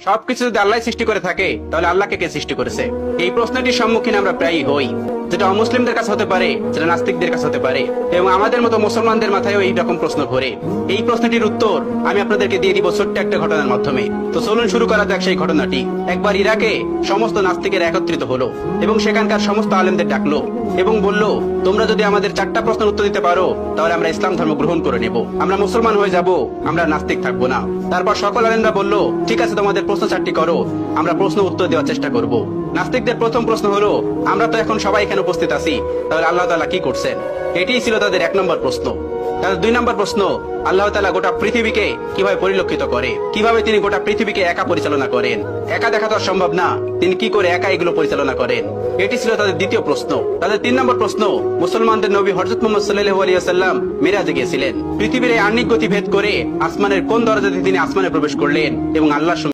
সবকিছু যদি আল্লাহ সৃষ্টি করে থাকে তাহলে আল্লাহকে কে সৃষ্টি করেছে? এই প্রশ্নটির সম্মুখীন আমরা প্রায়ই হই, যেটা অমুসলিমদের কাছে হতে পারে, যেটা নাস্তিকদের কাছে হতে পারে, এবং আমাদের মতো মুসলমানদের মাথায়ও এই রকম প্রশ্ন ঘোরে। এই প্রশ্নটির উত্তর আমি আপনাদেরকে দিয়ে দিব ছোট্ট একটা ঘটনার মাধ্যমে। তো চলুন শুরু করা যাক সেই ঘটনাটি। একবার ইরাকে সমস্ত নাস্তিকের একত্রিত হলো এবং সেখানকার সমস্ত আলেমদের ডাকলো এবং বলল, তোমরা যদি আমাদের 4টা প্রশ্নের উত্তর দিতে পারো তাহলে আমরা ইসলাম ধর্ম গ্রহণ করে নেব, আমরা মুসলমান হয়ে যাব, আমরা নাস্তিক থাকবো না। তারপর সকল আলেমরা বলল, ঠিক আছে, তোমাদের প্রশ্ন 4টি করো, আমরা প্রশ্ন উত্তর দেওয়ার চেষ্টা করব। নাস্তিকদের প্রথম প্রশ্ন হলো, আমরা তো এখন সবাই এখানে উপস্থিত আছি, তাহলে আল্লাহ তাআলা কি করছেন? এটিই ছিল তাদের 1 নম্বর প্রশ্ন। তাদের 2 নম্বর প্রশ্ন, আল্লাহ তাআলা গোটা পৃথিবীকে কিভাবে পরিলক্ষিত করে, কিভাবে তিনি গোটা পৃথিবীকে একা পরিচালনা করেন? একা দেখা তো সম্ভব না, তিনি কি করে একা এগুলো পরিচালনা করেন? এটি ছিল তাদের দ্বিতীয় প্রশ্ন। তাদের 3 নম্বর প্রশ্ন, মুসলমানদের নবী হযরত মুহাম্মদ সাল্লাল্লাহু আলাইহি ওয়াসাল্লাম মিরাজে গিয়েছিলেন, পৃথিবীর এই আহ্নিক গতি ভেদ করে আসমানের কোন দরজা দিয়ে তিনি আসমানে প্রবেশ করলেন এবং আল্লাহর